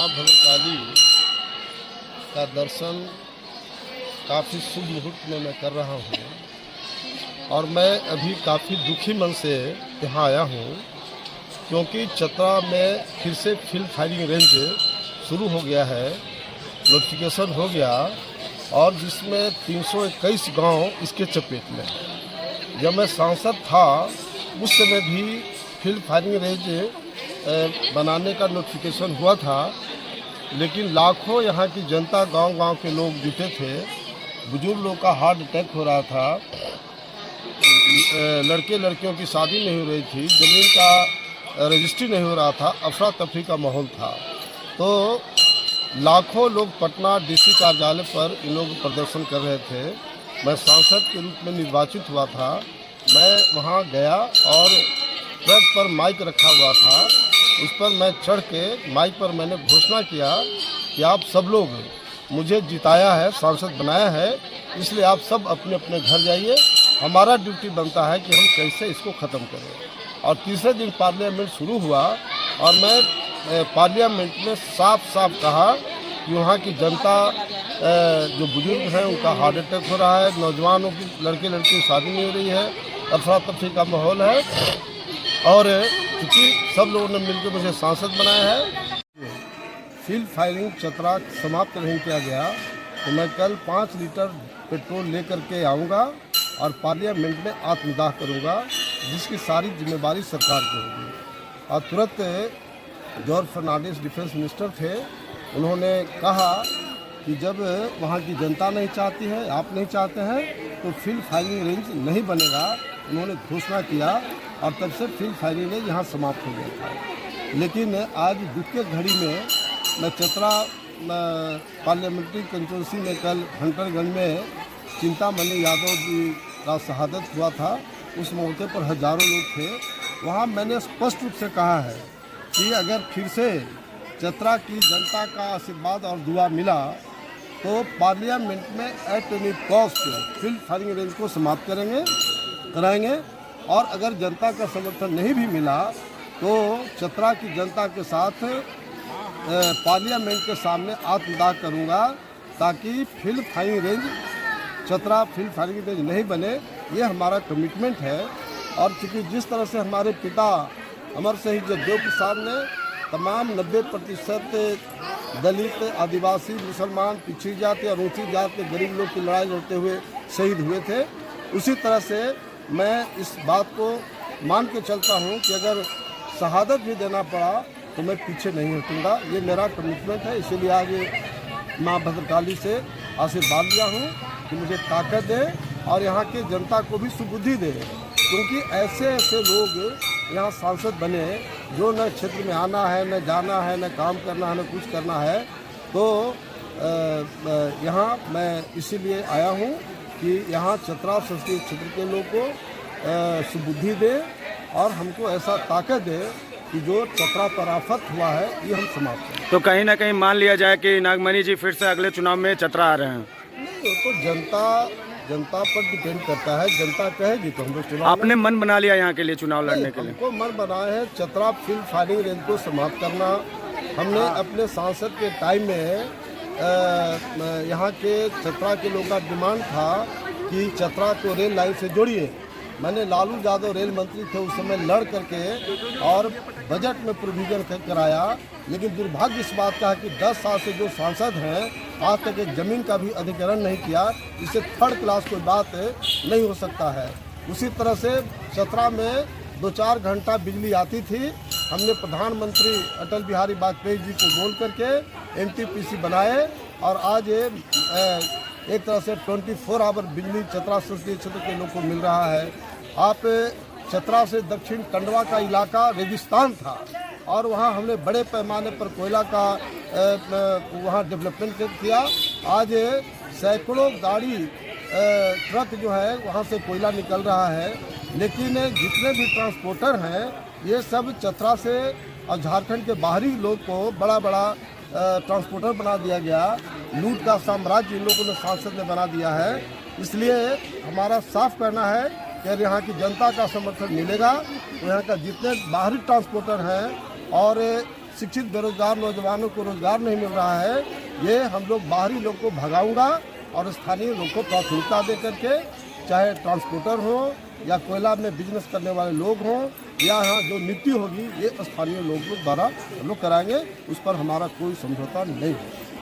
माँ भद्रकाली का दर्शन काफ़ी शुभ मुहूर्त में मैं कर रहा हूँ और मैं अभी काफ़ी दुखी मन से यहाँ आया हूँ क्योंकि चतरा में फिर से फील्ड फायरिंग रेंज शुरू हो गया है, नोटिफिकेशन हो गया और जिसमें 321 गांव इसके चपेट में। जब मैं सांसद था उस समय भी फील्ड फायरिंग रेंज बनाने का नोटिफिकेशन हुआ था, लेकिन लाखों यहाँ की जनता गांव-गांव के लोग जुटे थे। बुजुर्ग लोग का हार्ट अटैक हो रहा था, लड़के लड़कियों की शादी नहीं हो रही थी, ज़मीन का रजिस्ट्री नहीं हो रहा था, अफरा तफरी का माहौल था। तो लाखों लोग पटना डीसी कार्यालय पर इन लोग प्रदर्शन कर रहे थे। मैं सांसद के रूप में निर्वाचित हुआ था। मैं वहाँ गया और ट्रक पर माइक रखा हुआ था, उस पर मैं चढ़ के माइक पर मैंने घोषणा किया कि आप सब लोग मुझे जिताया है, सांसद बनाया है, इसलिए आप सब अपने अपने घर जाइए। हमारा ड्यूटी बनता है कि हम कैसे इसको ख़त्म करें। और तीसरे दिन पार्लियामेंट शुरू हुआ और मैं पार्लियामेंट में साफ साफ कहा कि वहाँ की जनता जो बुजुर्ग हैं उनका हार्ट अटैक हो रहा है, नौजवानों की लड़के लड़की की शादी नहीं हो रही है, अफरा तफरी का माहौल है और क्योंकि सब लोगों ने मिलकर मुझे सांसद बनाया है। फील्ड फायरिंग चतरा समाप्त नहीं किया गया तो मैं कल 5 लीटर पेट्रोल लेकर के आऊँगा और पार्लियामेंट में आत्मदाह करूँगा, जिसकी सारी जिम्मेदारी सरकार की होगी। और तुरंत जॉर्ज फर्नांडिस डिफेंस मिनिस्टर थे, उन्होंने कहा कि जब वहाँ की जनता नहीं चाहती है, आप नहीं चाहते हैं, तो फील्ड फायरिंग रेंज नहीं बनेगा। उन्होंने घोषणा किया और तब से फील्ड फायरिंग रेंज यहाँ समाप्त हो गया था। लेकिन आज दुख के घड़ी में मैं चतरा पार्लियामेंट्री कंस्टिट्यूंसी में कल हंटरगंज में चिंतामणि यादव जी का शहादत हुआ था, उस मौके पर हजारों लोग थे। वहाँ मैंने स्पष्ट रूप से कहा है कि अगर फिर से चतरा की जनता का आशीर्वाद और दुआ मिला तो पार्लियामेंट में at any cost field firing range को समाप्त कराएंगे और अगर जनता का समर्थन नहीं भी मिला तो चतरा की जनता के साथ पार्लियामेंट के सामने आत्मदाह करूंगा ताकि field firing range Chatra field firing range नहीं बने। ये हमारा कमिटमेंट है। और चूँकि जिस तरह से हमारे पिता अमर शहीद जगदेव प्रसाद ने तमाम 90% दलित, आदिवासी, मुसलमान, पिछड़ी जाति और ऊंची जाति के गरीब लोग की लड़ाई लड़ते हुए शहीद हुए थे, उसी तरह से मैं इस बात को मान के चलता हूं कि अगर शहादत भी देना पड़ा तो मैं पीछे नहीं हटूंगा। ये मेरा कमिटमेंट है। इसीलिए आज माँ भद्रकाली से आशीर्वाद लिया हूँ कि मुझे ताकत दे और यहाँ की जनता को भी सुबुद्धि दे, क्योंकि ऐसे ऐसे लोग यहाँ सांसद बने जो न क्षेत्र में आना है, न जाना है, न काम करना है, न कुछ करना है। तो यहाँ मैं इसीलिए आया हूँ कि यहाँ चतरा संसदीय क्षेत्र के लोग को सुबुद्धि दे और हमको ऐसा ताकत दे कि जो चतरा पर आफत हुआ है ये हम समाप्त करें। तो कहीं ना कहीं मान लिया जाए कि नागमणि जी फिर से अगले चुनाव में चतरा आ रहे हैं? नहीं, तो जनता पर डिपेंड करता है। जनता कहेगी तो हम लोग चुनाव। आपने मन बना लिया यहाँ के लिए चुनाव लड़ने के लिए? हमको मन बनाया है चतरा फील्ड फायरिंग रेंज को समाप्त करना। हमने अपने सांसद के टाइम में यहाँ के चतरा के लोगों का डिमांड था कि चतरा को रेल लाइन से जोड़िए। मैंने लालू यादव रेल मंत्री थे उस समय लड़ करके और बजट में प्रोविजन कराया, लेकिन दुर्भाग्य इस बात का है कि 10 साल से जो सांसद हैं आज तक एक ज़मीन का भी अधिग्रहण नहीं किया। इससे थर्ड क्लास कोई बात नहीं हो सकता है। उसी तरह से चतरा में 2-4 घंटा बिजली आती थी। हमने प्रधानमंत्री अटल बिहारी वाजपेयी जी को बोल करके NTPC बनाए और आज एक तरह से 24 आवर बिजली चतरा संसदीय क्षेत्र के लोग को मिल रहा है। आप चतरा से दक्षिण टंडवा का इलाका रेगिस्तान था और वहाँ हमने बड़े पैमाने पर कोयला का वहाँ डेवलपमेंट किया। आज सैकड़ों गाड़ी ट्रक जो है वहाँ से कोयला निकल रहा है, लेकिन जितने भी ट्रांसपोर्टर हैं ये सब चतरा से और झारखंड के बाहरी लोग को बड़ा बड़ा ट्रांसपोर्टर बना दिया गया। लूट का साम्राज्य इन लोगों ने सांसद ने बना दिया है। इसलिए हमारा साफ कहना है कि यहाँ की जनता का समर्थन मिलेगा तो यहाँ का जितने बाहरी ट्रांसपोर्टर हैं और शिक्षित बेरोजगार नौजवानों को रोजगार नहीं मिल रहा है, ये हम लोग बाहरी लोग को भगाऊंगा और स्थानीय लोग को प्राथमिकता दे करके, चाहे ट्रांसपोर्टर हो या कोयला में बिजनेस करने वाले लोग हों, या यहाँ जो नीति होगी ये स्थानीय लोगों द्वारा हम लोग कराएंगे, उस पर हमारा कोई समझौता नहीं है।